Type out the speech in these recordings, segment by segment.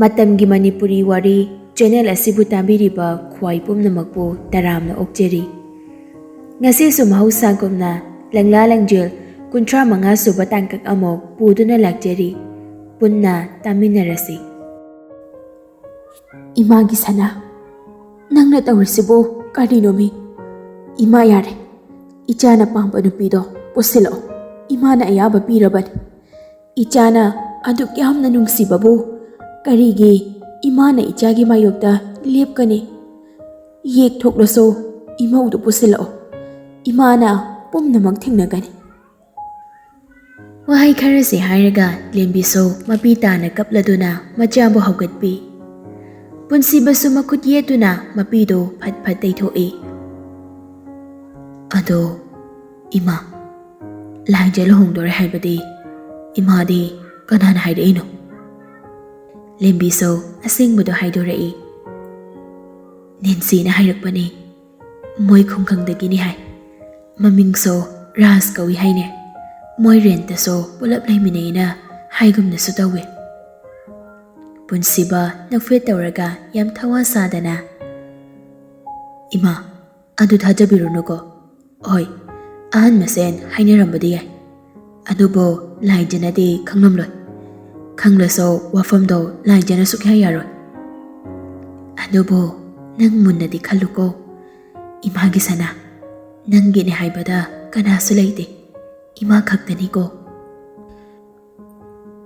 Matamgi Manipuri Wari channel asibu tambiriba khwai pumnamakpu taramna okjeri. Ngasi sumahusagumna Langla Langjin 35 suba tangkak amok puduna lakjeri. Punna taminarasi. Imagi sana. Nangna tawrisibu karinomi. Ima yare. Ichana pamba nupido pusilo. Imana ayaba pirabani. Ichana aduk yamna nungsibabu. Karigi imana ichagi mayokta lepkani. Yek thoklaso imaudu pusilo. Imana pumnamak thingnagani. Wahai kharasi hairaga lembiso mapitana kapladuna machambu haugatpi. Punsibasu makut yetuna mapido phat phat daithoi. Ado ima langjin lohongdore haibadi imadi kanana hairaino. Lembiso asingbudo haidorei. Ninsina hairakpani moi khungkhangdagini hai. Mamingso ras kawi haine. Moi rentaso pulap laiminaina haigumnasu tawe. Punsiba nafret tawraga yam thawa sadana. Ima adu thajabirunuko. Oi ahan masen hainarambadi yai. Adubo lainjanadi khangnamloi. Khanglaso wafamdo lainjana sukya yaroi. Adubo nang munnadi khalluko. Imagi sana nangini haibada kanasu laite. Ima khaktaniko.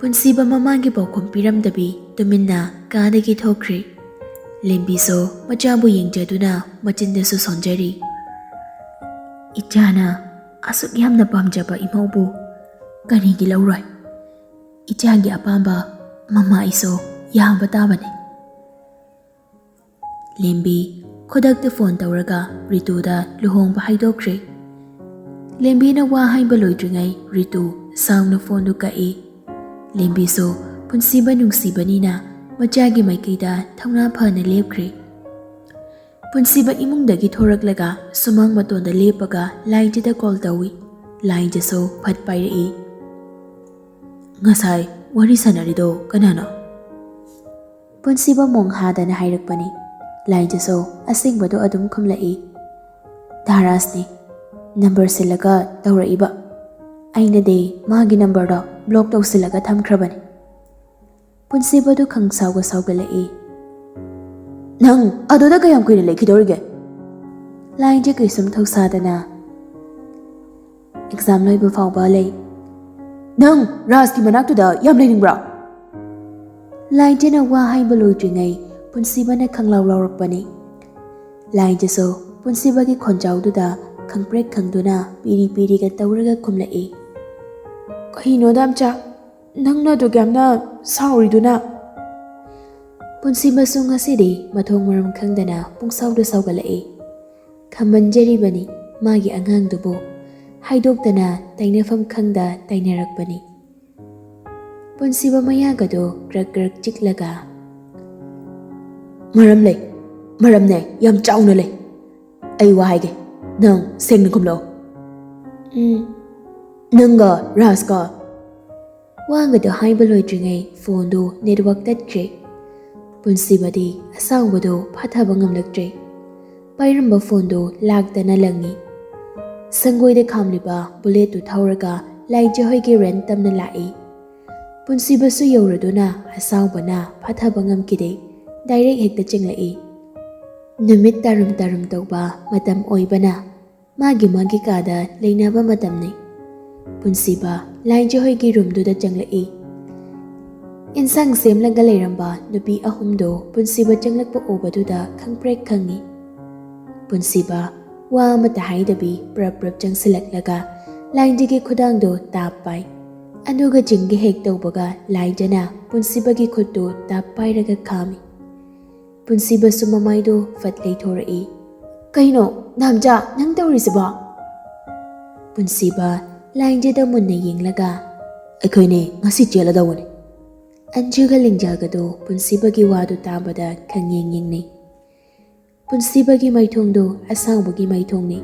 Punsiba mamangi paukhum piramdabi tuminna kadagi thokri. Lembiso machabu yengjaduna machindasu sonjari. Ichana asuk yamna pamjaba imaubu karigi lauroi. Ichagi apamba mama iso yamba tabane. Lembi khodakta phone tawraga Rituda luhongba haidokri. Lembina wa haimba loidringai Ritu sound phone du kai. Lembiso punsiba nungsibanina machagi maikaida thangna phana lepkhri. Punsiba imungdagi thoraklaga sumang matonda lepaga lainjida call tawi. Lainjaso phat pairei. Ngasai wari sanarido kanana. Punsiba monghadana hairakpani. Lainjaso asingbado adum khumlai. Dharasni. Number silaga tawraiba. Aina de magi number da block taw silaga thamkhrabani. Punsibadu khangsawga sawgalai. Nang adoda kayam kuina lekhidorige. Lainje kaisum thausadana. Exam loiba fawba lei. Nang raski manaktuda yam leiningbra. Lainje na wa haiba loidringai punsibana khanglaw lawrakpani. Lainje so punsibagi khonjawduda khangprek khangduna piri piri ga tawraga khumlai. Kahino damcha nangna dogamna sauriduna. Punsiba su ngasidi mathong maram khangdana pungsawdu sawgalai. Khamanjari bani magi angangdubo haidoktana tainafam khangda tainarakpani. Punsiba mayagado grak grak chiklaga. Maram ne yam chauna lei. Ai wa haige. Nang sengna kumlo. Nanga raska. Wanga do haiba loidringai phone do network tatkre. Punsibadi asawbado phathaba ngamlaktre. Pairamba phone do lagdana langi. Sangoida khamliba bullet tu thauraga laije hoige ren tamna lai. Punsibasu yauraduna asawbana phathaba ngamkide direct hekta chinglai. Numit tarum tarum tawba matam oibana magi kada leinaba matamni. Punsiba lainje hoigi roomduda changlai. Insang semlaga leiramba nupi ahumdo punsiba changlakpa obaduda khangprek khangi. Punsiba wa mata haidabi prap changsilaklaga lainjigi khudangdo tappai. Anuga jingi hek tawbaga lainjana punsibagi khuddo tappairaga khami. Punsiba sumamaido fatlay thorai. Kaino namja nang tawrisiba. Punsiba lainjada munna yenglaga. Aikoine ngasi chela dawani. Anjuga lingjagado punsibagi wadu tabada khangyeng yengnei. Punsibagi maithongdo asawbagi maithongni.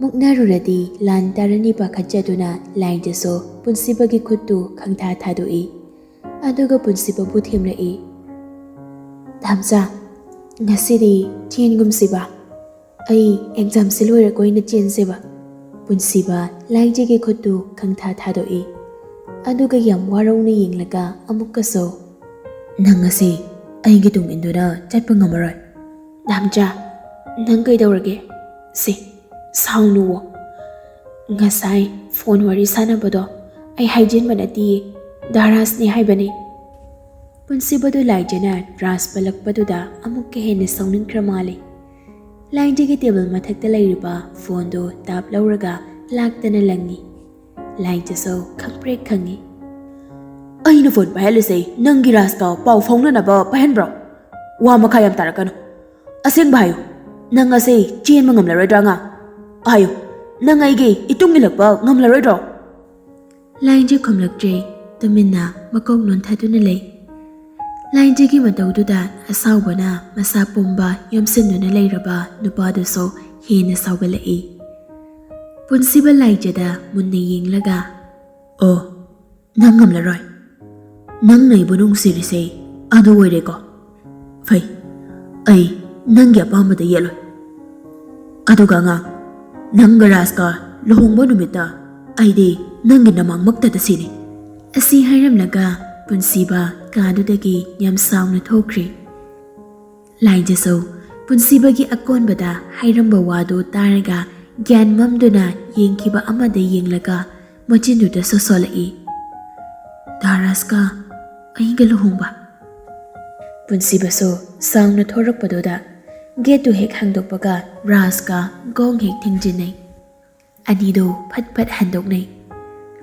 Muknaruradi lan tarani pakhatjaduna lainjaso punsibagi khuddu khangtha thadoi. Aduga punsiba bu themrai. Thamsa, ngasidi chengumsiba. Ai exam siloi koina chenseba. Punsiba laijege khotu khangtha thadoi. Aduga yam warona yenglaga amukkaso. Nangasi aigi tung induna chatpa ngamaroi. Thamsa, nang kaidawrage? Si, saungnuwo. Ngasai phone wari sanabado ai haijin manati daras ni haibani. Punsibadu laijana ras palakpaduda amukka hena sauningkra male. Laijige table mathakta lairiba phone do tap lauraga laktana langi. Laijaso khangpre khangi. Aina phone pahalise nangi ras ka pau phongna na ba pahan bro. Wa makhayam tarakano. Aseng bayo. Nang ase chen mangam la radra nga. Ayo. Nang aige itungi lakba ngam la radra. Laije khomlakje tumina makok non thaduna lei. Laijigi mataududa asaubana masa pumba yomsinduna leiraba nupadaso hena saugalai. Punsiba laijada munna yenglaga. Oh, nang ngam la roi. Nang nai bunung sirise adu oire ko. Fai. Ai nang ya pamada yelo. Aduga nga nang garas ka lohongba numita aide nangi namang magtada sini. Asi hairamlaga punsiba kadudagi yam saungna thokri. Laijaso punsibagi akonbada hairamba wado taraga gyan mamduna yengkiba amada yenglaga machinduda sosolai. Daraska aiga lohongba. Punsibaso saungna thorakpadoda getu hek hangdokpaga raska gong hek thingjinai. Adido phat phat handoknai.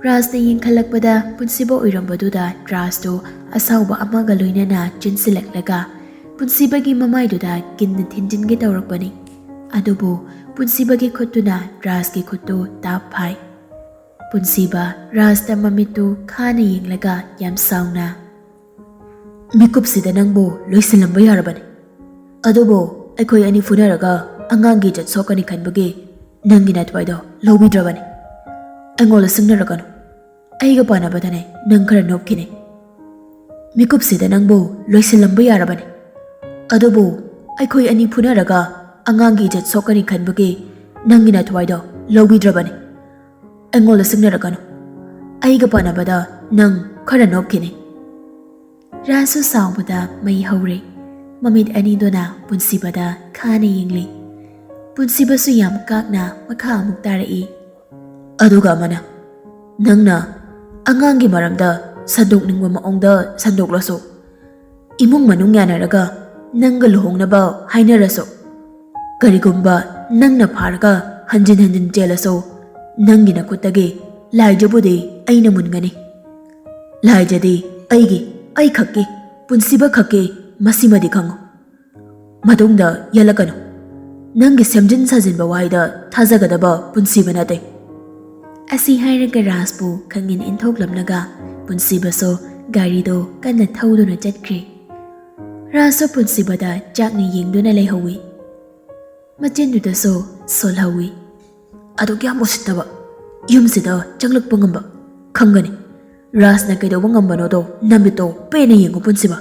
Rasna yengkhalakpada punsiba oirambaduda rasdo asauba amaga loinana chinsilaklaga punsibagi mamaiduda kinna thinjinge tawrakpani. Adubu punsibagi khotuna rasgi khottu tap phai. Punsiba rasta mamitu khana yenglaga yam saungna. Mikupsida nangbo loisilamba yarabani. Adubu aikoi ani funaraga angangi jat sokani khanbagi nangi natwaido lobidrabani. Angola singnaragano. Aiga panabadane nang khara nopkine. Mikupsida nangbo loisilamba yarabani. Adubu aikoi ani funaraga angangi jat sokani khanbagi nangi natwaido lobidrabani. Angola singnaragano. Aiga panabada nang khara nopkine. Rasu saubada mai haure. Mamit anidona punsibada khana yengli. Punsibasu yam kakna makha amuk tarai. Aduga mana nangna angangi maramda sandok ningwa maongda sandok laso. Imung manung yanaraga nangga lohongnaba hainaraso. Karigumba nangna pharaga hanjin hanjin jelaso. Nangi nakutage laijabudi aina mungani. Laijadi aigi ai khakke punsiba khakke masimadi khango. Madungda yalakano. Nangi semjin sajinba waida thajagadaba punsiba nate. Asi hairaga rasbu khangin inthoklamnaga punsibaso garido kanna thauduna chatkri. Raso punsibada chakna yengduna leihawi. Machindudaso solhawi. Adu kya mositaba yumsida changlakpa ngamba khangani. Rasna kaidoba ngambano do nambito pena yengu punsiba.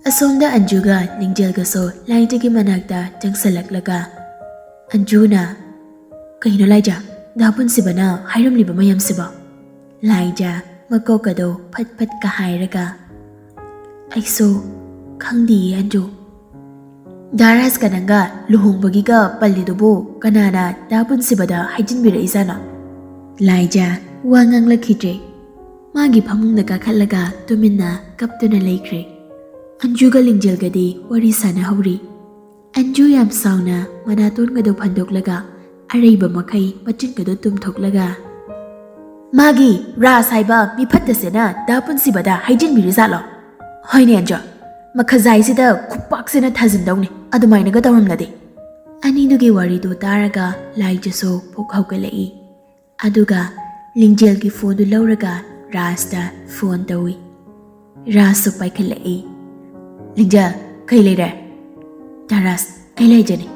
Asomda Anjuga Ningjelgaso laijagi manakta changsalak Anjuna Kahino laija da punsibana hairamliba mayam siba. Laija makokado phat phat ka hairaga. Aiso khangdi Anju. Daras kananga luhongbagiga pallidubu kanana da punsibada haijinbira izana. Laija wangang lakhidre. Magi phamungda ka khallaga tuminna kaptuna laikre. Anjuga Lingjelgadi wari sana hauri. Anju yam sauna manaton gado phandoklaga araiba makai machin gado tumthoklaga. Magi ras haiba mi phattasena da punsibada haijin mirizalo. Hoine Anja makhazaisida khupaksena thajindawni adumainaga tawramnade. Anidugi warido taraga laijaso phokhaukalai. Aduga Lingjelgi phone du lauraga Rasta phone tawi. Rasu paikhalai. Lingjel kai leire. Daras ai laijani.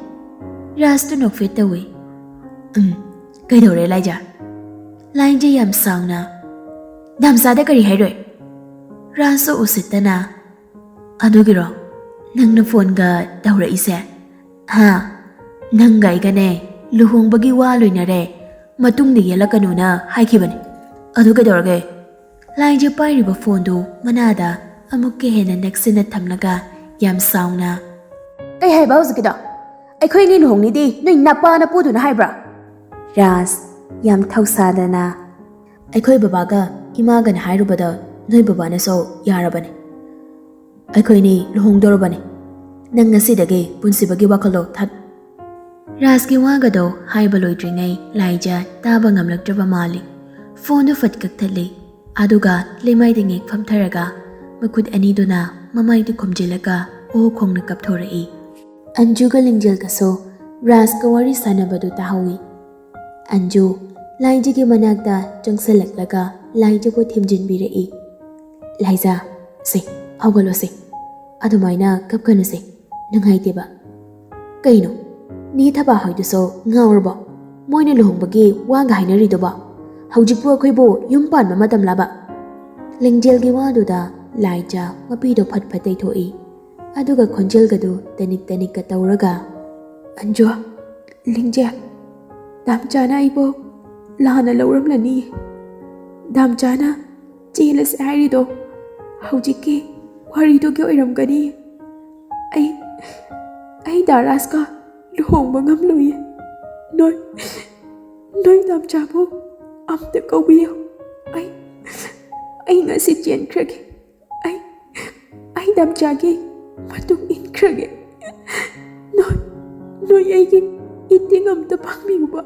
Ras tu nokfit tawi. Kai dore laija. Laija yam saungna. Damsada kari hairoi. Rasu usitana. Adugiro Nangna phone ga daura ise. Ha, nangga igane luhung bagi wa loinare matung di yalakanuna haikibani. Adu ka daurage. Laija pairiba phone do manada amukke hena nexina thamlaga yam sauna. Kay hai ba huzikida? Aikhoi ni luhong ni di noi napa na pu du na haibra. Ras yam thausadana. Aikhoi baba ga ima ga na hairubada noi baba na so yarabani. Aikhoi ni luhong dorobani. Nang ngasidagi punsibagi wakalo that. Ras ki waga do haiba loidringai Laija taba ngamlakdraba mali. Phone do fat kakthali. Aduga lemai dingi famtharaga makut ani duna mamai du khomjilaga o khongna kapthorai. Anjuga lingjal kaso Ras ka wari sanabadu tahawi. Anju Laija ki manakta changsalak Laija ko thimjinbirai. Laija se awalo se adumaina kapkanu se nungaiteba. Kaino ni thaba hoidu so ngawrbo moina luhongbagi wanga hainaridoba. Haujipu akhoi bo yum pan matam laba. Lingjal gi waduda Laija mapido phatphatai thoi. Aduga khonjel gadu tanik ka tauraga. Anjo lingjal damchana ibo lana lauram lani. Damchana chelas airido haujiki warido gi oiram gani. Ai daraska luhongba ngamloi. Noi damchabo amta kaubiyo. Ai ngasi chen krage. Ai damchage matung in krage. Noi aigi iting amta pangmi uba.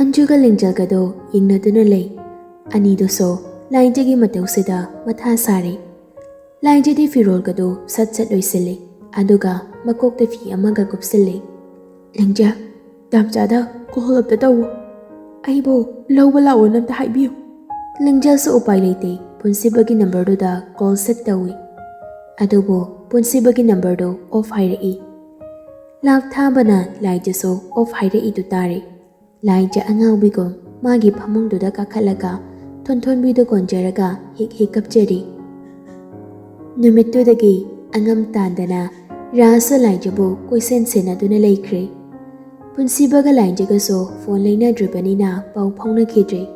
Anjuga lingjal gado yingnaduna lay. Anido so Laija gi matausida matha sari. Laija di firol gado sat loisili. Aduga makokta fi amaga gupsili. Lingja damchada call up the tawo. Aibo lawba lawo namta haibiyo. Lingjal so upai leite punsibagi number do da call set tawi. Adubo punsibagi number do off hairai. Lak thabana Laija so off hairai tu tare. Laija angawbigom magi phamung do da kakhalaga thon bido konjaraga hik kapjari. Numittu dagi angam tandana rasa Laija bo koisen sena duna laikre. Punsibaga Laija so phone laina dribanina pau phongna khidre.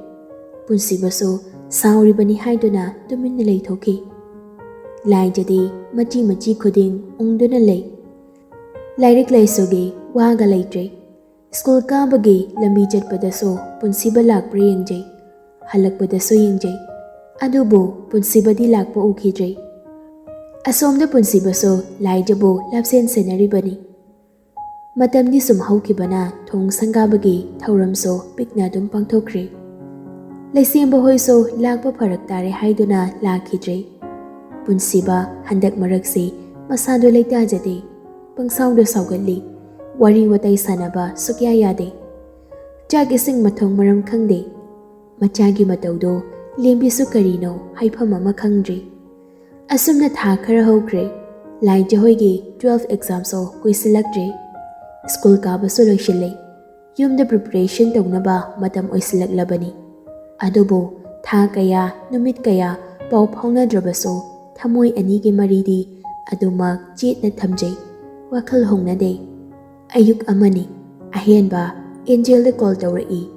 Punsiba so sauri bani haiduna tuminna leithoki. Laija di machi khuding ongduna lei. Lairik laisoge waga leitre. School ka bagi lambi chatpada so punsiba lakpra yengjai. Halakpada so yengjai. Adubo punsiba di lakpa ukhidre. Asomda punsiba so Laija bo lapsen senari bani. Matamdi sum haukibana thong sangabagi thauram so pikna dum pangthokre. Laisemba hoi so lakpa pharak tare haiduna lakhidre. Punsiba handak marakse masado leita jade. Pangsaung do saugali. Wari watai sanaba sukya yade. Jagi sing mathong maram khangde. Machagi mataudo lembi su karino haifam ama khangdre. Asumna tha khara hokre. Laija hoigi 12 exam so kuisilakdre. School kaba so loishile. Yumda preparation taunaba matam oisilaklabani. Adobo tha kaya numit kaya pau phongna drabaso thamoi ani gi maridi aduma chetna thamjai. Wakhal hongna de. Ayuk amani ahenba Angel de call tawrai.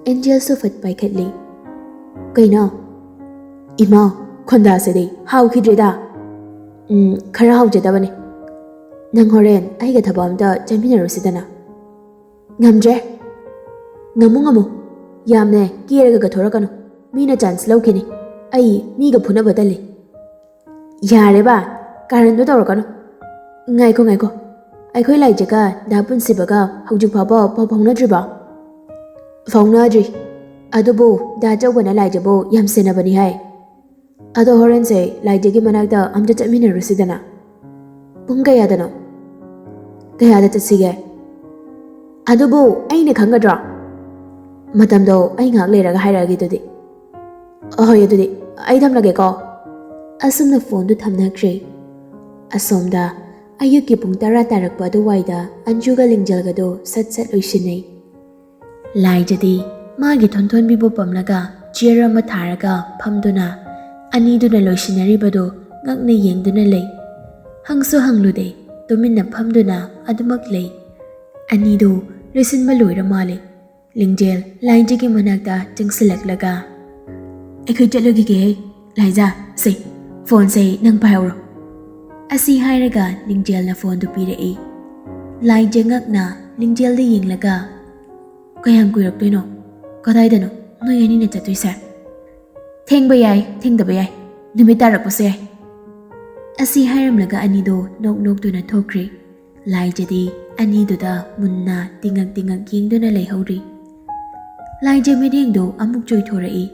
Angel so fat paikhatli. Kaino ima khonda se de how khidreda. Khara haujadabani. Nang horen aiga thabamda chaminarusidana. Ngamje. Ngamu. Yamne kiraga ga thorakano. Mina chance laukini. Ai miga phuna badali. Yare ba karan do tawrakano. Ngaiko. Aikhoi Laijaga da punsibaga haujuk phaba pau phongnadriba. Phongnadri. Adubo da jawbana Laijabo yam senabani hai. Ado horen se Laijagi manakda amja chaminarusidana. Pung kayadano. Kayada chatsige. Adubo aina khangadra. Matamdo ai ngak leraga hairagi dudi. Ahoy dudi ai thamlage ko. Asumna phone du thamnakre. Asomda ayuki pung tara tarakpa aduwaida Anjuga lingjal sat loisinai. Laijadi magi thon bibo pamlaga chair ama tharaga phamduna ꯑꯅꯤꯗꯨꯅ ꯂꯣꯏꯁꯤꯟꯅꯔꯤꯕꯗꯨ ꯉꯛꯅ ꯌꯦꯡꯗꯨꯅ ꯂꯩ꯫ ꯍꯪꯁꯨ ꯍꯪꯂꯨꯗꯦ, ꯇꯨꯃꯤꯟꯅ ꯐꯝꯗꯨꯅ ꯑꯗꯨꯃꯛ ꯂꯩ꯫ ꯑꯅꯤꯗꯨ ꯂꯣꯏꯁꯤꯟꯕ ꯂꯣꯏꯔ ꯃꯥꯜꯂꯦ꯫ ꯂꯤꯡꯖꯦꯜ ꯂꯥꯏꯖꯒꯤ ꯃꯅꯥꯛꯇ ꯆꯪꯁꯤꯜꯂꯛꯂꯒ ꯑꯩꯈꯣꯏ ꯆꯠꯂꯨꯈꯤꯒꯦꯍꯦ, ꯂꯥꯏꯖꯥ ꯁꯦ ꯐꯣꯟꯁꯦ ꯅꯪ ꯄꯥꯏꯍꯧꯔꯣ ꯑꯁꯤ ꯍꯥꯏꯔꯒ ꯂꯤꯡꯖꯦꯜꯅ ꯐꯣꯟꯗꯨ ꯄꯤꯔꯛꯏ꯫ ꯂꯥꯏꯖ ꯉꯛꯅ ꯂꯤꯡꯖꯦꯜꯗ ꯌꯦꯡꯂꯒ ꯀꯌꯥꯝ ꯀꯨꯏꯔꯛꯇꯣꯏꯅꯣ? ꯀꯗꯥꯏꯗꯅꯣ ꯅꯣꯏ ꯑꯅꯤꯅ ꯆꯠꯇꯣꯏꯁꯦ? ꯊꯦꯡꯕ ꯌꯥꯏ, ꯊꯦꯡꯗꯕ ꯌꯥꯏ, ꯅꯨꯃꯤꯠ ꯇꯥꯔꯛꯄꯁꯨ ꯌꯥꯏ ꯑꯁꯤ ꯍꯥꯏꯔꯝꯂꯒ ꯑꯅꯤꯗꯣ ꯅꯣꯛ ꯅꯣꯛꯇꯨꯅ ꯊꯣꯛꯈ꯭ꯔꯤ꯫ ꯂꯥꯏꯖꯗꯤ ꯑꯅꯤꯗꯨꯗ ꯃꯨꯟꯅ ꯇꯤꯡꯉꯛ ꯇꯤꯡꯉꯛ ꯌꯦꯡꯗꯨꯅ ꯂꯩꯍꯧꯔꯤ꯫ ꯂꯥꯏꯖ ꯃꯤꯠꯌꯦꯡꯗꯨ ꯑꯃꯨꯛ ꯆꯣꯏꯊꯣꯔꯛꯏ,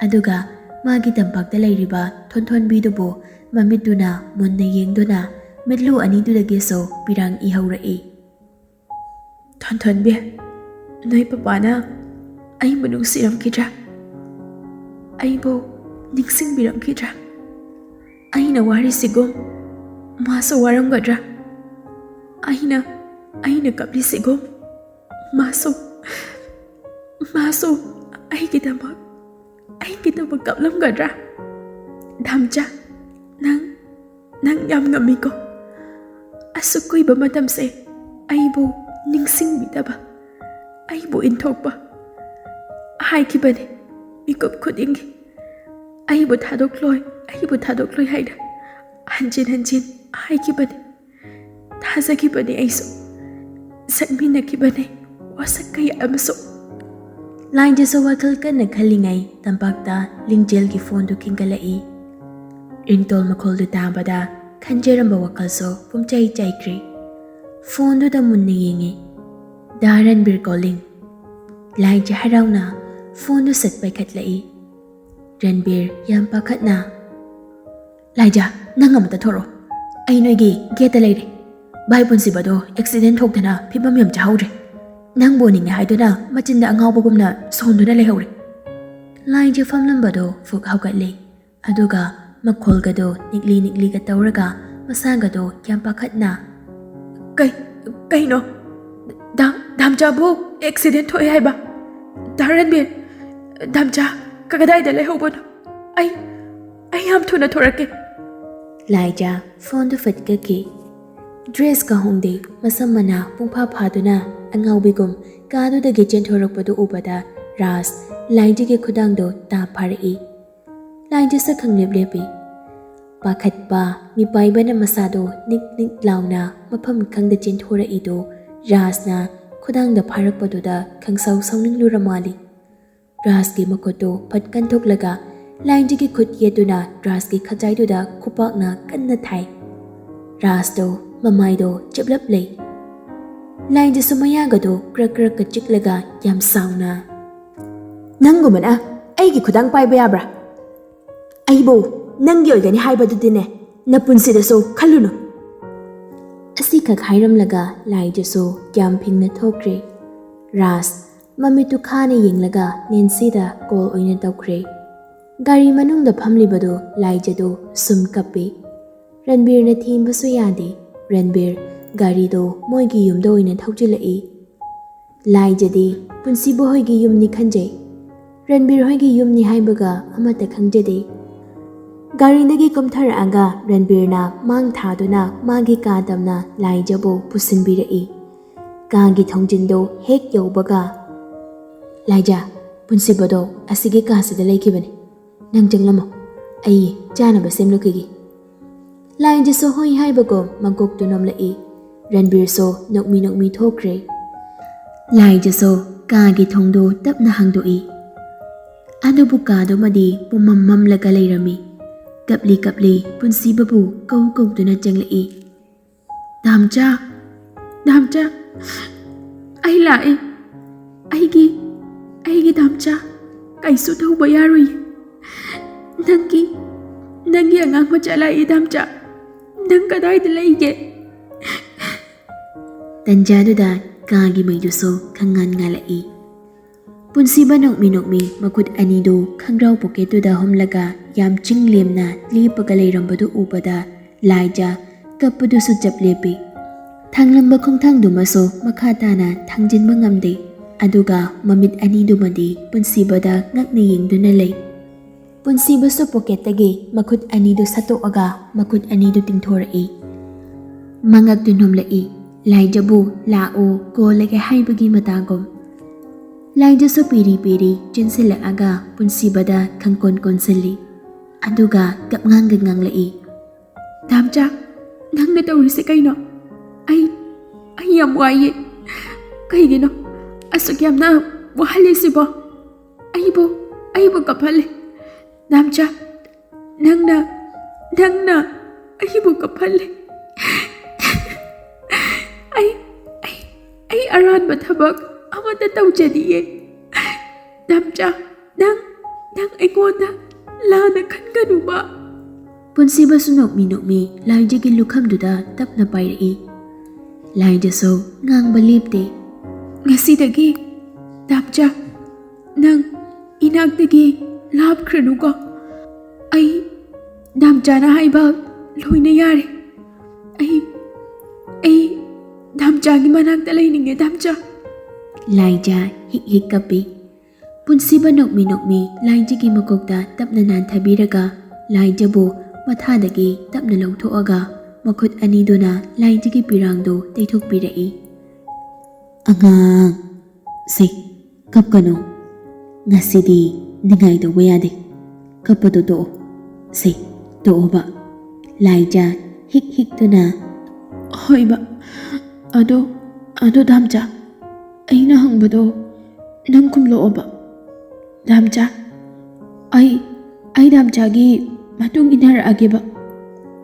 ꯑꯗꯨꯒ ꯃꯥꯒꯤ ꯇꯝꯄꯥꯛꯇ ꯂꯩꯔꯤꯕ ꯊꯣꯟꯊꯣꯟꯕꯤꯗꯨꯕꯨ ꯃꯃꯤꯠꯇꯨꯅ ꯃꯨꯟꯅ ꯌꯦꯡꯗꯨꯅ ꯃꯤꯠꯂꯨ ꯑꯅꯤꯗꯨꯗꯒꯤꯁꯨ ꯄꯤꯔꯥꯡ ꯏꯍꯧꯔꯛꯏ꯫ ꯊꯣꯟꯊꯣꯟꯕꯤ, ꯅꯣꯏ ꯄꯄꯥꯅ ꯑꯩꯕꯨ ꯅꯨꯡꯁꯤꯔꯝꯈꯤꯗ꯭ꯔꯥ? ꯑꯩꯕꯨ ꯅꯤꯡꯁꯤꯡꯕꯤꯔꯝꯈꯤꯗ꯭ꯔꯥ? ꯑꯩꯅ ꯋꯥꯔꯤꯁꯤꯒꯨꯝ ꯃꯥꯁꯨ ꯋꯥꯔꯝꯒꯗ꯭ꯔꯥ? ꯑꯩꯅ ꯀꯞꯂꯤꯁꯤꯒꯨꯝ ꯃꯥꯁꯨ ꯑꯩꯒꯤꯗꯃꯛ ꯀꯞꯂꯝꯒꯗ꯭ꯔꯥ? ꯙꯝꯆꯥ, ꯅꯪ ꯌꯥꯝ ꯉꯝꯃꯤꯀꯣ꯫ ꯑꯁꯨꯛ ꯀꯨꯏꯕ ꯃꯇꯝꯁꯦ ꯑꯩꯕꯨ ꯅꯤꯡꯁꯤꯡꯕꯤꯗꯕ, ꯑꯩꯕꯨ ꯏꯟꯊꯣꯛꯄ ꯍꯥꯏꯈꯤꯕꯅꯤ ꯃꯤꯀꯨꯞ ꯈꯨꯗꯤꯡꯒꯤ꯫ ꯑꯩꯕꯨ ꯊꯥꯗꯣꯛꯂꯣꯏ ꯍꯥꯏꯅ ꯍꯟꯖꯤꯟ ꯍꯟꯖꯤꯟ ꯍꯥꯏꯈꯤꯕꯅꯤ, ꯊꯥꯖꯈꯤꯕꯅꯤ ꯑꯩꯁꯨ, ꯁꯛꯃꯤꯟꯅꯈꯤꯕꯅꯤ ꯋꯥꯁꯛ ꯀꯌꯥ ꯑꯃꯁꯨ꯫ ꯂꯥꯏꯖꯁꯨ ꯋꯥꯈꯜ ꯀꯟꯅ ꯈꯜꯂꯤꯉꯩ ꯇꯝꯄꯥꯛꯇ ꯂꯤꯡꯖꯦꯜꯒꯤ ꯐꯣꯟꯗꯨ ꯈꯤꯡꯒꯠꯂꯛꯏ꯫ ꯔꯤꯡꯇꯣꯜ ꯃꯈꯣꯜꯗꯨ ꯇꯥꯕꯗ ꯈꯟꯖꯔꯝꯕ ꯋꯥꯈꯜꯁꯨ ꯄꯨꯡꯆꯥꯏ ꯆꯥꯏꯈ꯭ꯔꯤ꯫ ꯐꯣꯟꯗꯨꯗ ꯃꯨꯟꯅ ꯌꯦꯡꯉꯤ꯫ ꯗꯥ ꯔꯟꯕꯤꯔ ꯀꯣꯂꯤꯡ꯫ ꯂꯥꯏꯖ ꯍꯔꯥꯎꯅ ꯐꯣꯟꯗꯨ ꯁꯠ ꯄꯥꯏꯈꯠꯂꯛꯏ꯫ ꯔꯟꯕꯤꯔ ꯌꯥꯝ ꯄꯥꯈꯠꯅ ꯂꯥꯏꯖ, ꯅꯪ ꯑꯃꯇ ꯊꯣꯔꯛꯑꯣ, ꯑꯩ ꯅꯣꯏꯒꯤ ꯒꯦꯠꯇ ꯂꯩꯔꯦ꯫ ꯚꯥꯏ ꯄꯨꯟꯁꯤꯕꯗꯣ ꯑꯦꯛꯁꯤꯗꯦꯟ ꯊꯣꯛꯇꯅ ꯐꯤꯕꯝ ꯌꯥꯝ ꯆꯥꯍꯧꯗ꯭ꯔꯦ꯫ ꯅꯪꯕꯨ ꯅꯤꯡꯉꯦ ꯍꯥꯏꯗꯨꯅ ꯃꯆꯤꯟꯗ ꯑꯉꯥꯎꯕꯒꯨꯝꯅ ꯁꯣꯟꯗꯨꯅ ꯂꯩꯍꯧꯔꯦ꯫ ꯂꯥꯏꯖ ꯐꯝꯂꯝꯕꯗꯣ ꯐꯨꯛ ꯍꯧꯒꯠꯂꯤ, ꯑꯗꯨꯒ ꯃꯈꯣꯜꯒꯗꯣ ꯅꯤꯛꯂꯤ ꯅꯤꯛꯂꯤꯒ ꯇꯧꯔꯒ ꯃꯁꯥꯒꯗꯣ ꯌꯥꯝ ꯄꯥꯈꯠꯅ ꯀꯩꯅꯣ? ꯙꯝꯆꯥꯕꯨ ꯑꯦꯛꯁꯤꯗꯦꯟ ꯊꯣꯛꯑꯦ ꯍꯥꯏꯕ? ꯗꯥ ꯔꯟꯕꯤꯔ, ꯙꯝꯆꯥ ꯀꯗꯥꯏꯗ ꯂꯩꯍꯧꯕꯅꯣ? ꯑꯩ ꯌꯥꯝ ꯊꯨꯅ ꯊꯣꯔꯛꯀꯦ꯫ ꯂꯥꯏꯖ ꯐꯣꯟꯗꯨ ꯐꯠꯀꯈꯤ꯫ ꯗ꯭ꯔꯦꯁꯀ ꯍꯣꯡꯗꯦ, ꯃꯁꯝ ꯃꯅꯥ ꯄꯨꯡꯐꯥ ꯐꯥꯗꯨꯅ ꯑꯉꯥꯎꯕꯤꯒꯨꯝ ꯀꯥꯗꯨꯗꯒꯤ ꯆꯦꯟꯊꯣꯔꯛꯄꯗꯨ ꯎꯕꯗ ꯔꯥꯖ ꯂꯥꯏꯖꯒꯤ ꯈꯨꯗꯥꯡꯗꯣ ꯇꯥꯞ ꯐꯥꯔꯛꯏ꯫ ꯂꯥꯏꯖ ꯁꯛꯈꯪ ꯂꯦꯞ-ꯂꯦꯞꯄꯤ꯫ ꯄꯥꯈꯠꯄ ꯃꯤꯄꯥꯏꯕꯅ ꯃꯁꯥꯗꯣ ꯅꯤꯛ ꯅꯤꯛ ꯂꯥꯎꯅ ꯃꯐꯝ ꯈꯪꯗ ꯆꯦꯟꯊꯣꯔꯛꯏꯗꯣ ꯔꯥꯖꯅ ꯈꯨꯗꯥꯡꯗ ꯐꯥꯔꯛꯄꯗꯨꯗ ꯈꯪꯁꯥꯎ ꯁꯥꯎꯅꯤꯡꯂꯨꯔ ꯃꯥꯜꯂꯤ꯫ ꯔꯥꯖꯀꯤ ꯃꯈꯨꯠꯇꯨ ꯐꯠ ꯀꯟꯊꯣꯛꯂꯒ ꯂꯥꯏꯖꯒꯤ ꯈꯨꯠ ꯌꯦꯠꯇꯨꯅ ꯔꯥꯖꯀꯤ ꯈꯖꯥꯏꯗꯨꯗ ꯈꯨꯄꯥꯛꯅ ꯀꯟꯅ ꯊꯥꯏ꯫ ꯔꯥꯖꯇꯣ ꯃꯃꯥꯏꯗꯣ ꯆꯞꯂꯞ ꯂꯩ꯫ ꯂꯥꯏꯖꯁꯨ ꯃꯌꯥꯒꯗꯣ ꯀ꯭ꯔꯛ ꯀ꯭ꯔꯛꯀ ꯆꯤꯛꯂꯒ ꯌꯥꯝ ꯁꯥꯎꯅ ꯅꯪꯒꯨꯝꯕꯅ ꯑꯩꯒꯤ ꯈꯨꯗꯥꯡ ꯄꯥꯏꯕ ꯌꯥꯕ꯭ꯔꯥ? ꯑꯩꯕꯨ ꯅꯪꯒꯤ ꯑꯣꯏꯒꯅꯤ ꯍꯥꯏꯕꯗꯨꯗꯤꯅꯦ ꯅꯄꯨꯟꯁꯤꯗꯁꯨ ꯈꯜꯂꯨꯅꯨ ꯑꯁꯤꯈꯛ ꯍꯥꯏꯔꯝꯂꯒ ꯂꯥꯏꯖꯁꯨ ꯌꯥꯝ ꯐꯤꯡꯅ ꯊꯣꯛꯈ꯭ꯔꯦ꯫ ꯔꯥꯖ ꯃꯃꯤꯠꯇꯨ ꯈꯥꯅ ꯌꯦꯡꯂꯒ ꯅꯦꯟꯁꯤꯗ ꯀꯣꯜ ꯑꯣꯏꯅ ꯇꯧꯈ꯭ꯔꯦ꯫ ꯒꯥꯔꯤ ꯃꯅꯨꯡꯗ ꯐꯝꯂꯤꯕꯗꯨ ꯂꯥꯏꯖꯗꯨ ꯁꯨꯝ ꯀꯞꯄꯤ꯫ ꯔꯟꯕꯤꯔꯅ ꯊꯦꯝꯕꯁꯨ ꯌꯥꯗꯦ꯫ ꯔꯟꯕꯤꯔ ꯒꯥꯔꯤꯗꯣ ꯃꯣꯏꯒꯤ ꯌꯨꯝꯗ ꯑꯣꯏꯅ ꯊꯧꯖꯤꯜꯂꯛꯏ꯫ ꯂꯥꯏꯖꯗꯤ ꯄꯨꯟꯁꯤꯕ ꯍꯣꯏꯒꯤ ꯌꯨꯝꯅꯤ ꯈꯟꯖꯩ꯫ ꯔꯟꯕꯤꯔ ꯍꯣꯏꯒꯤ ꯌꯨꯝꯅꯤ ꯍꯥꯏꯕꯒ ꯑꯃꯠꯇ ꯈꯪꯖꯗꯦ꯫ ꯒꯥꯔꯤꯗꯒꯤ ꯀꯨꯝꯊꯔꯛꯑꯒ ꯔꯟꯕꯤꯔꯅ ꯃꯥꯡ ꯊꯥꯗꯨꯅ ꯃꯥꯒꯤ ꯀꯥ ꯇꯝꯅ ꯂꯥꯏꯖꯕꯨ ꯄꯨꯁꯤꯟꯕꯤꯔꯛꯏ꯫ ꯀꯥꯒꯤ ꯊꯣꯡꯖꯤꯟꯗꯣ ꯍꯦꯛ ꯌꯧꯕꯒ ꯂꯥꯏꯖ, ꯄꯨꯟꯁꯤꯕꯗꯣ ꯑꯁꯤꯒꯤ ꯀꯥꯁꯤꯗ ꯂꯩꯈꯤꯕꯅꯤ, ꯅꯪ ꯆꯪꯂꯝꯃꯣ, ꯑꯩ ꯆꯥꯅꯕ ꯁꯦꯝꯂꯛꯈꯤꯒꯦ꯫ ꯂꯥꯏꯖꯁꯨ ꯍꯣꯏ ꯍꯥꯏꯕꯒꯨꯝ ꯃꯀꯣꯛꯇꯨ ꯅꯣꯝꯂꯛꯏ꯫ ꯔꯟꯕꯤꯔꯁꯨ ꯅꯣꯛꯃꯤ ꯅꯣꯛꯃꯤ ꯊꯣꯛꯈ꯭ꯔꯦ꯫ ꯂꯥꯏꯖꯁꯨ ꯀꯥꯒꯤ ꯊꯣꯡꯗꯨ ꯇꯞꯅ ꯍꯥꯡꯗꯣꯛꯏ꯫ ꯑꯗꯨꯕꯨ ꯀꯥꯗꯨꯃꯗꯤ ꯄꯨꯝꯃꯝ ꯃꯝꯂꯒ ꯂꯩꯔꯝꯃꯤ꯫ ꯀꯞꯂꯤ ꯀꯞꯂꯤ ꯄꯨꯟꯁꯤꯕꯕꯨ ꯀꯧꯗꯨꯅ ꯆꯪꯂꯛꯏ꯫ ꯙꯝꯆꯥ, ꯑꯩ ꯂꯥꯛꯏ, ꯑꯩꯒꯤ ꯙꯝꯆꯥ, ꯀꯩꯁꯨ ꯇꯧꯕ ꯌꯥꯔꯣꯏꯌꯦ, ꯅꯪꯒꯤ ꯑꯉꯥꯡ ꯃꯆꯥ ꯂꯥꯛꯏ ꯙꯝꯆꯥ, ꯅꯪ ꯀꯗꯥꯏꯗ ꯂꯩꯒꯦ? ꯇꯟꯖꯥꯗꯨꯗ ꯀꯥꯒꯤ ꯃꯩꯗꯨꯁꯨ ꯈꯪꯉꯥꯟ ꯉꯥꯜꯂꯛꯏ꯫ ꯄꯨꯟꯁꯤꯕ ꯅꯣꯛꯃꯤ ꯅꯣꯛꯃꯤ ꯃꯈꯨꯠ ꯑꯅꯤꯗꯨ ꯈꯪꯒ꯭ꯔꯥꯎ ꯄꯣꯀꯦꯠꯇꯨꯗ ꯍꯨꯝꯂꯒ ꯌꯥꯝ ꯆꯤꯡꯂꯦꯝꯅ ꯂꯦꯞꯄꯒ ꯂꯩꯔꯝꯕꯗꯨ ꯎꯕꯗ ꯂꯥꯏꯖ ꯀꯞꯄꯗꯨꯁꯨ ꯆꯞ ꯂꯦꯞꯄꯤ꯫ ꯊꯥꯡꯂꯝꯕ ꯈꯣꯡꯊꯥꯡꯗꯨꯃꯁꯨ ꯃꯈꯥ ꯇꯥꯅ ꯊꯥꯡꯖꯤꯟꯕ ꯉꯝꯗꯦ꯫ ꯑꯗꯨꯒ ꯃꯃꯤꯠ ꯑꯅꯤꯗꯨꯃꯗꯤ ꯄꯨꯟꯁꯤꯕꯗ ꯉꯛꯅ ꯌꯦꯡꯗꯨꯅ ꯂꯩ꯫ ꯄꯨꯟꯁꯤꯕꯁꯨ ꯄꯣꯀꯦꯠꯇꯒꯤ ꯃꯈꯨꯠ ꯑꯅꯤꯗꯨ ꯁꯠꯇꯣꯛꯑꯒ ꯃꯈꯨꯠ ꯑꯅꯤꯗꯨ ꯇꯤꯡꯊꯣꯔꯛꯏ꯫ ꯃꯉꯛꯇꯨ ꯅꯣꯝꯂꯛꯏ, ꯂꯥꯏꯖꯕꯨ ꯂꯥꯛꯎ ꯀꯣꯜꯂꯒꯦ ꯍꯥꯏꯕꯒꯤ ꯃꯇꯥꯒꯨꯝ꯫ ꯂꯥꯏꯖꯁꯨ ꯄꯤꯔꯤ ꯄꯤꯔꯤ ꯆꯤꯟꯁꯤꯜꯂꯛꯑꯒ ꯄꯨꯟꯁꯤꯕꯗ ꯈꯪꯀꯣꯟ ꯀꯣꯟꯁꯤꯜꯂꯤ꯫ ꯑꯗꯨꯒ ꯀꯞꯉꯥꯡꯒ ꯉꯥꯡꯂꯛꯏ, ꯅꯥꯝꯆꯥ, ꯅꯪꯅ ꯇꯧꯔꯤꯁꯦ ꯀꯩꯅꯣ? ꯑꯩ ꯌꯥꯝ ꯋꯥꯏꯌꯦ꯫ ꯀꯩꯒꯤꯅꯣ ꯑꯁꯨꯛ ꯌꯥꯝꯅ ꯋꯥꯍꯜꯂꯤꯁꯤꯕꯣ? ꯑꯩꯕꯨ ꯀꯞꯍꯜꯂꯤ꯫ ꯅꯥꯝꯆꯥ, ꯅꯪꯅ ꯑꯩꯕꯨ ꯀꯞꯍꯜꯂꯤ꯫ ꯑꯩ ꯑꯔꯥꯟꯕ ꯊꯕꯛ ꯑꯃꯠꯇ ꯇꯧꯖꯗꯤꯌꯦ꯫ ꯅꯥꯝꯆꯥ, ꯅꯪ ꯑꯩꯉꯣꯟꯗ ꯂꯥꯟꯅ ꯈꯟꯒꯅꯨꯕ꯫ ꯄꯨꯟꯁꯤꯕꯁꯨ ꯅꯣꯛꯃꯤ ꯅꯣꯛꯃꯤ ꯂꯥꯏꯖꯒꯤ ꯂꯨꯈꯝꯗꯨꯗ ꯇꯞꯅ ꯄꯥꯏꯔꯛꯏ꯫ ꯂꯥꯏꯖꯁꯨ ꯉꯥꯡꯕ ꯂꯦꯞꯇꯦ꯫ ꯉꯁꯤꯗꯒꯤ ꯅꯥꯝꯆꯥ, ꯅꯪ ꯏꯅꯥꯛꯇꯒꯤ ꯂꯥꯞꯈ꯭ꯔꯅꯨꯀꯣ꯫ ꯑꯩ ꯅꯥꯝꯆꯥꯅ ꯍꯥꯏꯕ ꯂꯣꯏꯅ ꯌꯥꯔꯦ꯫ ꯑꯩ ꯅꯥꯝꯆꯥꯒꯤ ꯃꯅꯥꯛꯇ ꯂꯩꯅꯤꯡꯉꯦ ꯅꯥꯝꯆꯥ꯫ ꯂꯥꯏꯖ ꯍꯤꯛ ꯍꯤꯛ ꯀꯞꯄꯤ꯫ ꯄꯨꯟꯁꯤꯕ ꯅꯣꯛꯃꯤ ꯅꯣꯛꯃꯤ ꯂꯥꯏꯖꯒꯤ ꯃꯀꯣꯛꯇ ꯇꯞꯅ ꯅꯥꯟꯊꯕꯤꯔꯒ ꯂꯥꯏꯖꯕꯨ ꯃꯊꯥꯗꯒꯤ ꯇꯞꯅ ꯂꯧꯊꯣꯛꯑꯒ ꯃꯈꯨꯠ ꯑꯅꯤꯗꯨꯅ ꯂꯥꯏꯖꯒꯤ ꯄꯤꯔꯥꯡꯗꯨ ꯇꯩꯊꯣꯛꯄꯤꯔꯛꯏ꯫ ꯑꯉꯥꯡ, ꯁꯤ ꯀꯞꯀꯅꯨ꯫ ꯉꯁꯤꯗꯤ ꯅꯤꯡꯉꯥꯏ ꯇꯧꯕ ꯌꯥꯗꯦ꯫ ꯀꯞꯄꯗꯨ ꯇꯣꯛꯑꯣ꯫ ꯁꯤ ꯇꯣꯛꯑꯣꯕ꯫ ꯂꯥꯏꯖ ꯍꯤꯛ ꯍꯤꯛꯇꯨꯅ, ꯍꯣꯏꯕ, ꯑꯗꯣ ꯗꯥꯝꯆꯥ, ꯑꯩꯅ ꯍꯪꯕꯗꯣ ꯅꯪ ꯈꯨꯝꯂꯛꯑꯣꯕ꯫ ꯗꯥꯝꯆꯥ, ꯑꯩ ꯗꯥꯝꯆꯥꯒꯤ ꯃꯇꯨꯡ ꯏꯟꯅꯔꯛꯑꯒꯦꯕ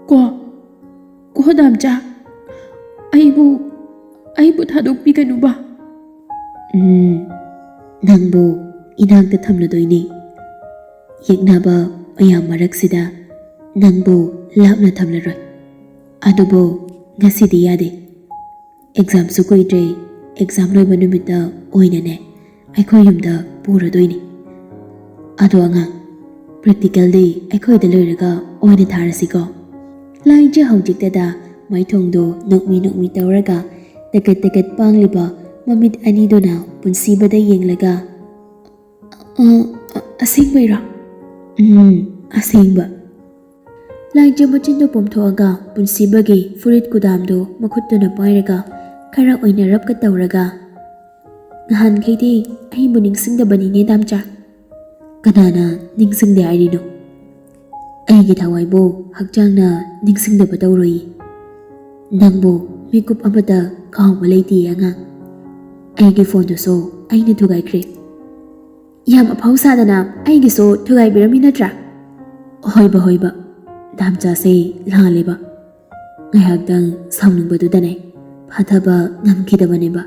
ꯀꯣ ꯗꯥꯝꯆꯥ, ꯑꯩꯕꯨ ꯊꯥꯗꯣꯛꯄꯤꯒꯅꯨꯕ꯫ ꯅꯪꯕꯨ ꯏꯅꯥꯛꯇ ꯊꯝꯂꯗꯣꯏꯅꯤ꯫ ꯌꯦꯛꯅꯕ ꯃꯌꯥꯝ ꯃꯔꯛꯁꯤꯗ ꯅꯪꯕꯨ ꯂꯥꯞꯅ ꯊꯝꯂꯔꯣꯏ꯫ ꯑꯗꯨꯕꯨ ꯉꯁꯤꯗꯤ ꯌꯥꯗꯦ꯫ ꯑꯦꯛꯖꯥꯝꯁꯨ ꯀꯨꯏꯗ꯭ꯔꯦ꯫ ꯑꯦꯛꯖꯥꯝ ꯂꯣꯏꯕ ꯅꯨꯃꯤꯠꯇ ꯑꯣꯏꯅꯅꯦ ꯑꯩꯈꯣꯏ ꯌꯨꯝꯗ ꯄꯨꯔꯗꯣꯏꯅꯤ꯫ ꯑꯗꯣ ꯑꯉꯥꯡ, ꯄ꯭ꯔꯦꯛꯇꯤꯀꯦꯜꯗꯤ ꯑꯩꯈꯣꯏꯗ ꯂꯣꯏꯔꯒ ꯑꯣꯏꯅ ꯊꯥꯔꯁꯤꯀꯣ꯫ ꯂꯥꯏꯖ ꯍꯧꯖꯤꯛꯇꯗ ꯃꯥꯏꯊꯣꯡꯗꯨ ꯅꯣꯛꯃꯤ ꯅꯣꯛꯃꯤ ꯇꯧꯔꯒ ꯇꯀꯠ ꯇꯀꯠ ꯄꯥꯡꯂꯤꯕ ꯃꯃꯤꯠ ꯑꯅꯤꯗꯨꯅ ꯄꯨꯟꯁꯤꯕꯗ ꯌꯦꯡꯂꯒ, ꯑꯁꯦꯡꯕꯩꯔꯣ? ꯑꯁꯦꯡꯕ꯫ ꯂꯥꯏꯖ ꯃꯆꯤꯟꯗꯨ ꯄꯣꯝꯊꯣꯛꯑꯒ ꯄꯨꯟꯁꯤꯕꯒꯤ ꯐꯨꯔꯤꯠ ꯀꯨꯗꯥꯝꯗꯨ ꯃꯈꯨꯠꯇꯨꯅ ꯄꯥꯏꯔꯒ ꯈꯔ ꯑꯣꯏꯅꯔꯞꯀ ꯇꯧꯔꯒ, ꯅꯍꯥꯟꯈꯩꯗꯤ ꯑꯩꯕꯨ ꯅꯤꯡꯁꯤꯡꯗꯕꯅꯤꯅꯦ ꯗꯥꯝꯆꯥ꯫ ꯀꯅꯥꯅ ꯅꯤꯡꯁꯤꯡꯗꯦ ꯍꯥꯏꯔꯤꯅꯣ? ꯑꯩꯒꯤ ꯊꯋꯥꯏꯕꯨ ꯍꯛꯆꯥꯡꯅ ꯅꯤꯡꯁꯤꯡꯗꯕ ꯇꯧꯔꯣꯏꯌꯦ꯫ ꯅꯪꯕꯨ ꯃꯤꯀꯨꯞ ꯑꯃꯇ ꯀꯥꯎꯕ ꯂꯩꯇꯦ ꯑꯉꯥꯡ꯫ ꯑꯩꯒꯤ ꯐꯣꯟꯗꯨꯁꯨ ꯑꯩꯅ ꯊꯨꯒꯥꯏꯈ꯭ꯔꯦ꯫ ꯌꯥꯝ ꯑꯐꯥꯎ ꯁꯥꯗꯅ ꯑꯩꯒꯤꯁꯨ ꯊꯨꯒꯥꯏꯕꯤꯔꯝꯃꯤ ꯅꯠꯇ꯭ꯔꯥ? ꯍꯣꯏꯕ, ꯗꯥꯝꯆꯥꯁꯦ ꯂꯥꯜꯂꯦꯕ꯫ ꯉꯥꯏꯍꯥꯛꯇꯪ ꯁꯥꯎꯅꯤꯡꯕꯗꯨꯗꯅꯦ ꯐꯥꯊꯕ ꯉꯝꯈꯤꯗꯕꯅꯦꯕ꯫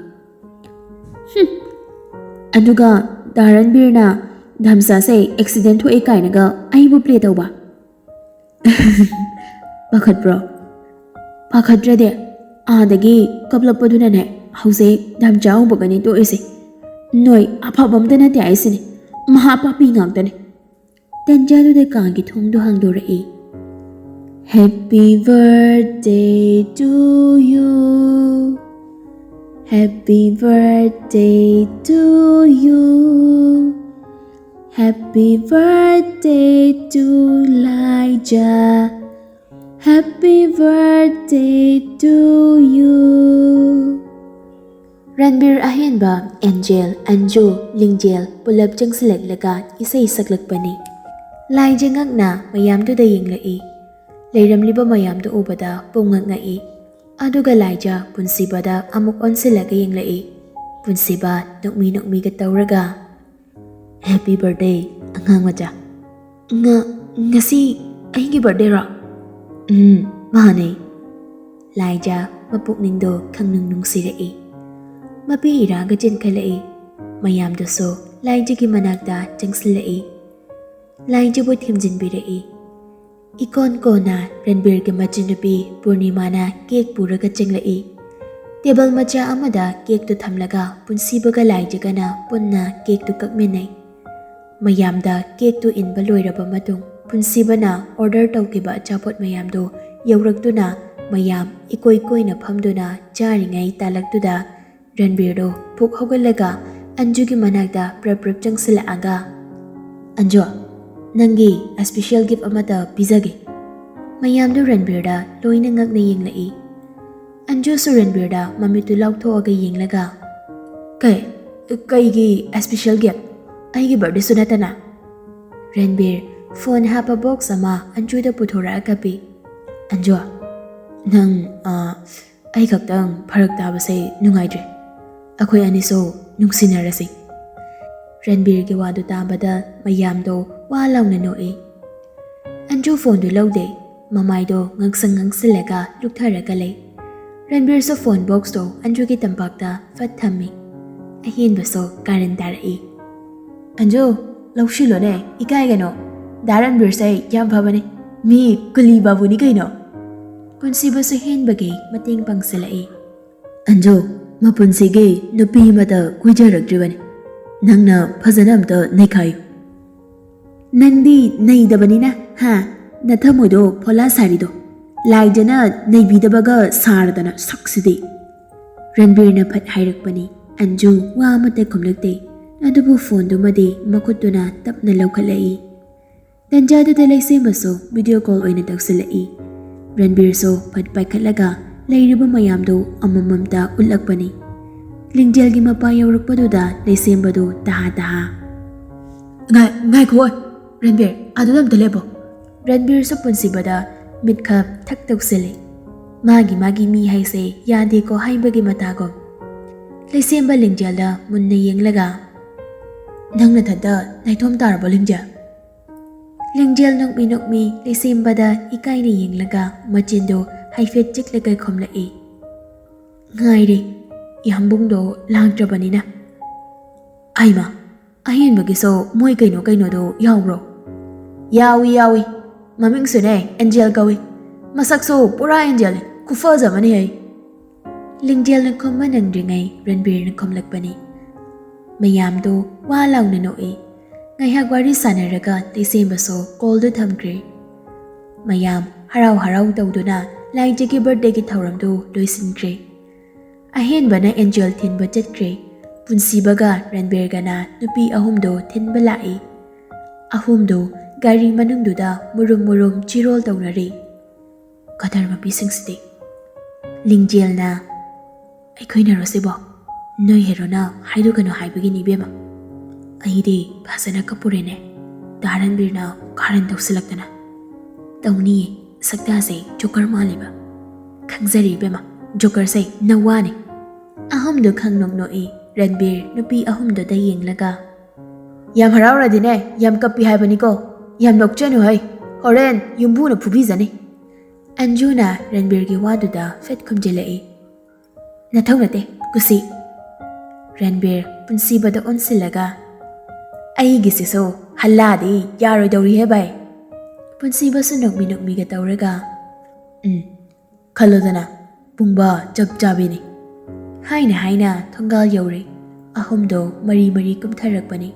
ꯑꯗꯨꯒ ꯔꯟꯕꯤꯔꯅ ꯗꯥꯝꯆꯥꯁꯦ ꯑꯦꯛꯁꯤꯗꯦꯟ ꯊꯣꯛꯑꯦ ꯀꯥꯏꯅꯒ ꯑꯩꯕꯨ ꯄ꯭ꯂꯦ ꯇꯧꯕ꯫ ꯄꯥꯈꯠꯄ꯭ꯔꯣ? ꯄꯥꯈꯠꯇ꯭ꯔꯗꯤ ꯑꯥꯗꯒꯤ ꯀꯞꯂꯛꯄꯗꯨꯅꯅꯦ ꯍꯧꯖꯤꯛ ꯗꯥꯝꯆꯥ ꯎꯕꯒꯅꯤ ꯇꯣꯛꯏꯁꯦ꯫ ꯅꯣꯏ ꯑꯐꯕ ꯑꯝꯇ ꯅꯠꯇꯦ ꯍꯥꯏꯁꯤꯅꯦ, ꯃꯍꯥꯄꯥꯄꯤ ꯉꯥꯛꯇꯅꯦ꯫ ꯇꯦꯟꯖꯥꯗꯨꯗ ꯀꯥꯒꯤ ꯊꯣꯡꯗꯣ ꯍꯥꯡꯗꯣꯔꯛꯏ꯫ Happy birthday to you. Happy birthday to you. Happy birthday to Elijah. Happy birthday to you. ꯔꯟꯕꯤꯔ ꯑꯍꯦꯟꯕ, ꯑꯦꯟꯖꯦꯜ, ꯑꯟꯖꯨ, ꯂꯤꯡꯖꯦꯜ ꯄꯨꯂꯞ ꯆꯪꯁꯤꯜꯂꯛꯂꯒ ꯏꯁꯩ ꯁꯛꯂꯛꯄꯅꯤ꯫ ꯂꯥꯏꯖ ꯉꯛꯅ ꯃꯌꯥꯝꯗꯨꯗ ꯌꯦꯡꯂꯛꯏ꯫ ꯂꯩꯔꯝꯂꯤꯕ ꯃꯌꯥꯝꯗꯨ ꯎꯕꯗ ꯄꯨꯡꯉꯛ ꯉꯛꯏ꯫ ꯑꯗꯨꯒ ꯂꯥꯏꯖ ꯄꯨꯟꯁꯤꯕꯗ ꯑꯃꯨꯛ ꯑꯣꯟꯁꯤꯜꯂꯒ ꯌꯦꯡꯂꯛꯏ꯫ ꯄꯨꯟꯁꯤꯕ ꯅꯣꯛꯃꯤ ꯅꯣꯛꯃꯤꯒ ꯇꯧꯔꯒ, ꯍꯦꯄꯤ ꯕꯔꯊꯗꯦ ꯑꯉꯥꯡ ꯃꯆꯥ꯫ ꯉꯁꯤ ꯑꯩꯒꯤ ꯕꯔꯊꯗꯦꯔꯣ? ꯃꯥꯅꯦ꯫ ꯂꯥꯏꯖ ꯃꯄꯨꯛꯅꯤꯡꯗꯣ ꯈꯪꯅꯨꯡ ꯅꯨꯡꯁꯤꯔꯛꯏ꯫ ꯃꯄꯤ ꯏꯔꯥꯒ ꯆꯦꯟꯈꯠꯂꯛꯏ꯫ ꯃꯌꯥꯝꯗꯨꯁꯨ ꯂꯥꯏꯖꯒꯤ ꯃꯅꯥꯛꯇ ꯆꯪꯁꯤꯜꯂꯛꯏ꯫ ꯂꯥꯏꯖꯕꯨ ꯊꯦꯝꯖꯤꯟꯕꯤꯔꯛꯏ꯫ ꯏꯀꯣꯟ ꯀꯣꯟꯅ ꯔꯟꯕꯤꯔꯒꯤ ꯃꯆꯟꯅꯨꯄꯤ ꯄꯨꯔꯅꯤꯃꯥꯅ ꯀꯦꯛ ꯄꯨꯔꯒ ꯆꯪꯂꯛꯏ꯫ ꯇꯦꯕꯜ ꯃꯆꯥ ꯑꯃꯗ ꯀꯦꯛꯇꯨ ꯊꯝꯂꯒ ꯄꯨꯟꯁꯤꯕꯒ ꯂꯥꯏꯖꯒꯅ ꯄꯨꯟꯅ ꯀꯦꯛꯇꯨ ꯀꯛꯃꯤꯟꯅꯩ꯫ ꯃꯌꯥꯝꯗ ꯀꯦꯛꯇꯨ ꯏꯟꯕ ꯂꯣꯏꯔꯕ ꯃꯇꯨꯡ ꯄꯨꯟꯁꯤꯕꯅ ꯑꯣꯔꯗꯔ ꯇꯧꯈꯤꯕ ꯑꯆꯥꯄꯣꯠ ꯃꯌꯥꯝꯗꯨ ꯌꯧꯔꯛꯇꯨꯅ ꯃꯌꯥꯝ ꯏꯀꯣꯏ ꯀꯣꯏꯅ ꯐꯝꯗꯨꯅ ꯆꯥꯔꯤꯉꯩ ꯇꯥꯂꯛꯇꯨꯗ ꯔꯟꯕꯤꯔꯗꯣ ꯄꯨꯛ ꯍꯧꯒꯠꯂꯒ ꯑꯟꯖꯨꯒꯤ ꯃꯅꯥꯛꯇ ꯄ꯭ꯔꯞ ꯆꯪꯁꯤꯜꯂꯛꯑꯒ, Anju, Nangi a special gift amata pizage. Mayamdu Ranbirda loina ngakna yenglai. Anju su Ranbirda mamitu lauthoaga yenglaga. Kaigi a special gift. Aigi birthday sunatana. Ranbir phone hapa box ama Anjuda puthora akapi. Anju nang ai khaktang pharak taba sai nungaidre. Akhoi ani so nungsinarasi. Ranbir ki wadu tabada mayamdo wa launa noi. Anju phone du laude mamaido ngangsang ngangsilaga luktharaga lei. Ranbir so phone box do Anju ki tampakta fat thammi. Ahin baso karan darai. Anju laushilo ne ikai gano. Daran bir sai yam phabane. Mi kuli babu ni kaino. Punsi baso hen bagay mating pangsilai. Anju mapunsige nupi mata kuijarakdribane. Nangna phajana amta naikhayu. Nangdi naidabanina ha nathamoido phola sarido. Laijana naibidabaga saradana saksidi. Ranbir na phat hairakpani. Anju wa amata khomlakte. Adubu phone dumadi makutuna tapna laukhalai. Dendia da laisema so video call oina taksilai. Ranbir so phat paikhalaga lairiba mayamdo amamamta ulakpani. Lingjel gi mapa yaurakpaduda laisembadu taha. Ngai khoi Ranbir adudam talebo. Ranbir so punsibada mitkha thak taksile. Magi mi haise yade ko haibagi matagom. Laisemba Lingjelda munna yenglaga. Nangna thada naithom tarabo Lingjel. Lingjel nokmi laisembada ikaina yenglaga machindo haifet chiklaga khomlai. Ngai re Yambungdo langtrabanina. Aima, ahin bagiso moi kaino do yawro. Yawi. Maming sune Angel gawi. Masakso pura Angel kufaza mani hai. Lingjel na khomma nangdringai Ranbir na khomlakpani. Mayamdo wa launa noi. Ngai hagwari sanaraga taisembaso call do thamkre. Mayam harau tawduna laijagi birthday ki thauramdo loisinkre. Ahen bana Angel thinba chatkre. Punsibaga Ranbir gana nupi ahumdo thinba lai. Ahumdo gari manungduda murum chirol tawnari. Kadar mapi singsidi. Lingjel na aikhoina rosibo. Noi herona haidu kano haibagi ni bema. Aidi phasana kapurene. Ranbir na karan tawsilaktana. Tawni sakta se joker maliba. Khangzari bema. Joker say nawani. Ahumdo khangnong noi Ranbir nupi ahumdo da yenglaga. Yam haraura dine yam kapi haibani ko. Yam nokchanu hai. Horen yumbu na phubizani. Anjuna Ranbir gi waduda fet khumjelai. Nathaunate kusi. Ranbir punsibada onsilaga. Ai gisiso halladi yaroi dawri he bai. Punsiba su nokmi ga tawraga. Khalodana. Pungba chap chabini. Haina thongal yauri. Ahumdo mari kumtharakpani.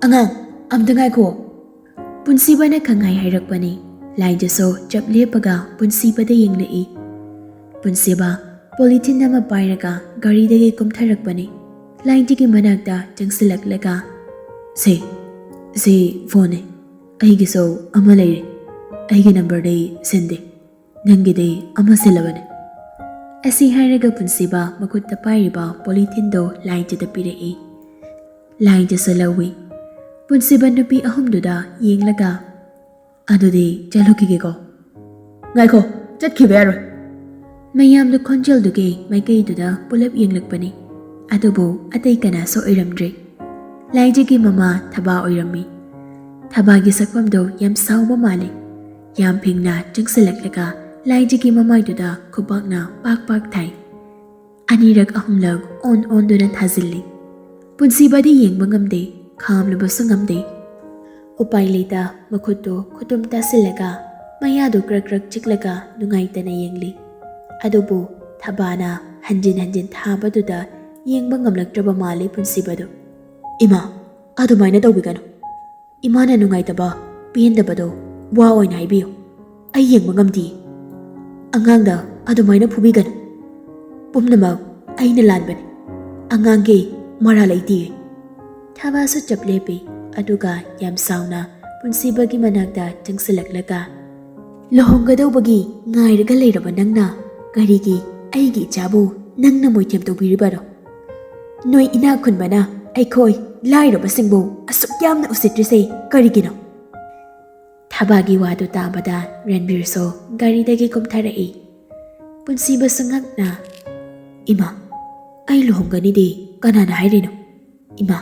Angang amta ngai ko. Punsiba na khangai hairakpani. Laijaso chap lepaga punsiba da yenglai. Punsiba polythene nama pairaga gari dagi kumtharakpani. Laijigi manakta changsilaklaga. Se phone aigiso ama leire. Aigi number dai sende. Nangi dai ama silabane. Asi hairaga punsiba makutta pairiba polythene do laijada pirai. Laijasa lawi. Punsiba nupi ahumduda yenglaga. Adudi jalukigego. Ngaiko chatkibe yaroi. Mayamdu khonjelduge maikai-duda pulap yenglakpani. Adubu atai kana so oiramdre. Laijigi mama thaba oirami. Thabagi sakpamdo yam sauba mali. Yam phingna changsilaklaga laijigi mamaiduda khubakna pak thai. Anirak ahumlag on duna thazilli. Punsibadi yengba ngamde khamlabasu ngamde. Upai leita makhutu khutum tasilaga mayadu krak chiklaga nungaitana yengli. Adubu thabana hanjin thabaduda yengba ngamlaktraba mali punsibadu. Ima adumaina tawbiganu. Imana nungaitaba pendabado wa oina haibiyo. Ai yengba ngamdi. Angangda adumaina phubiganu. Pumnamak aina lanbani. Angangi mara laiti. Thabasu chaplepi aduga yam sauna ꯄꯨꯟꯁꯤꯕꯒꯤ ꯃꯅꯥꯛꯇ ꯆꯪꯁꯤꯜꯂꯛꯂꯒ ꯂꯨꯍꯣꯡꯒꯗꯧꯕꯒꯤ ꯉꯥꯏꯔꯒ ꯂꯩꯔꯕ ꯅꯪꯅ ꯀꯔꯤꯒꯤ ꯑꯩꯒꯤ ꯏꯆꯥꯕꯨ ꯅꯪꯅ ꯃꯣꯏꯊꯦꯝ ꯇꯧꯕꯤꯔꯤꯕꯔꯣ? ꯅꯣꯏ ꯏꯅꯥꯛ ꯈꯨꯟꯕꯅ ꯑꯩꯈꯣꯏ ꯂꯥꯏꯔꯕꯁꯤꯡꯕꯨ ꯑꯁꯨꯛ ꯌꯥꯝꯅ ꯎꯁꯤꯠꯇ꯭ꯔꯤꯁꯦ ꯀꯔꯤꯒꯤꯅꯣ? ꯊꯕꯥꯒꯤ ꯋꯥꯗꯨ ꯇꯥꯕꯗ ꯔꯟꯕꯤꯔꯁꯨ ꯒꯥꯔꯤꯗꯒꯤ ꯀꯨꯝꯊꯔꯛꯏ꯫ ꯄꯨꯟꯁꯤꯕꯁꯨ ꯉꯛꯅ "ꯏꯃꯥ, ꯑꯩ ꯂꯨꯍꯣꯡꯒꯅꯤꯗꯤ ꯀꯅꯥꯅ ꯍꯥꯏꯔꯤꯅꯣ? ꯏꯃꯥ,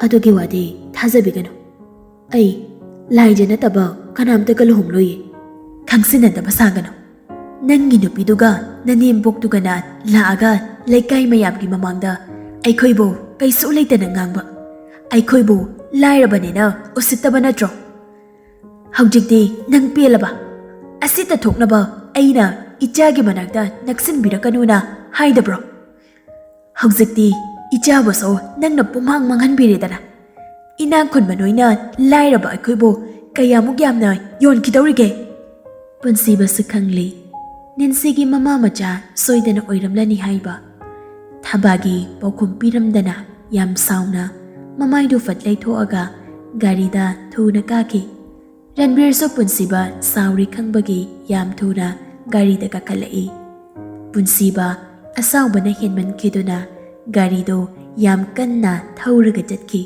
ꯑꯗꯨꯒꯤ ꯋꯥꯗꯤ ꯊꯥꯖꯕꯤꯒꯅꯨ꯫ ꯑꯩ ꯂꯥꯏꯖ ꯅꯠꯇꯕ ꯀꯅꯥꯝꯇꯒ ꯂꯨꯍꯣꯡꯂꯣꯏꯌꯦ꯫ ꯈꯪꯁꯤꯟꯅꯗꯕ ꯁꯥꯒꯅꯨ꯫ ꯅꯪꯒꯤ ꯅꯨꯄꯤꯗꯨꯒ ꯅꯅꯦꯝꯕꯣꯛꯇꯨꯒꯅ ꯂꯥꯛꯑꯒ ꯂꯩꯀꯥꯏ ꯃꯌꯥꯝꯒꯤ ꯃꯃꯥꯡꯗ ꯑꯩꯈꯣꯏꯕꯨ ꯀꯩꯁꯨ ꯂꯩꯇꯅ ꯉꯥꯡꯕ, ꯑꯩꯈꯣꯏꯕꯨ ꯂꯥꯏꯔꯕꯅꯤꯅ ꯎꯁꯤꯠꯇꯕ ꯅꯠꯇ꯭ꯔꯣ? ꯍꯧꯖꯤꯛꯇꯤ ꯅꯪ ꯄꯦꯜꯂꯕ? ꯑꯁꯤꯇ ꯊꯣꯛꯅꯕ ꯑꯩꯅ ꯏꯆꯥꯒꯤ ꯃꯅꯥꯛꯇ ꯅꯛꯁꯤꯟꯕꯤꯔꯛꯀꯅꯨꯅ ꯍꯥꯏꯗꯕ꯭ꯔꯣ? ꯍꯧꯖꯤꯛꯇꯤ ꯏꯆꯥꯕꯨꯁꯨ ꯅꯪꯅ ꯄꯨꯝꯃꯥꯡ ꯃꯥꯡꯍꯟꯕꯤꯔꯦꯗꯅ꯫ ꯏꯅꯥꯛ ꯈꯨꯟꯕ ꯅꯣꯏꯅ ꯂꯥꯏꯔꯕ ꯑꯩꯈꯣꯏꯕꯨ ꯀꯌꯥꯃꯨꯛ ꯌꯥꯝꯅ ꯌꯣꯟꯈꯤꯗꯧꯔꯤꯒꯦ?" ꯄꯨꯟꯁꯤꯕꯁꯨ ꯈꯪꯂꯤ ꯅꯦꯟꯁꯤꯒꯤ ꯃꯃꯥ ꯃꯆꯥ ꯁꯣꯏꯗꯅ ꯑꯣꯏꯔꯝꯂꯅꯤ ꯍꯥꯏꯕ꯫ ꯊꯕꯥꯒꯤ ꯄꯥꯎꯈꯨꯝ ꯄꯤꯔꯝꯗꯅ ꯌꯥꯝ ꯁꯥꯎꯅ ꯃꯃꯥꯏꯗꯨ ꯐꯠ ꯂꯩꯊꯣꯛꯑꯒ ꯒꯥꯔꯤꯗ ꯊꯨꯅ ꯀꯥꯈꯤ꯫ ꯔꯟꯕꯤꯔꯁꯨ ꯄꯨꯟꯁꯤꯕ ꯁꯥꯎꯔꯤ ꯈꯪꯕꯒꯤ ꯌꯥꯝ ꯊꯨꯅ ꯒꯥꯔꯤꯗ ꯀꯥꯈꯠꯂꯛꯏ꯫ ꯄꯨꯟꯁꯤꯕ ꯑꯁꯥꯎꯕꯅ ꯍꯦꯟꯃꯟꯈꯤꯗꯨꯅ ꯒꯥꯔꯤꯗꯣ ꯌꯥꯝ ꯀꯟꯅ ꯊꯧꯔꯒ ꯆꯠꯈꯤ꯫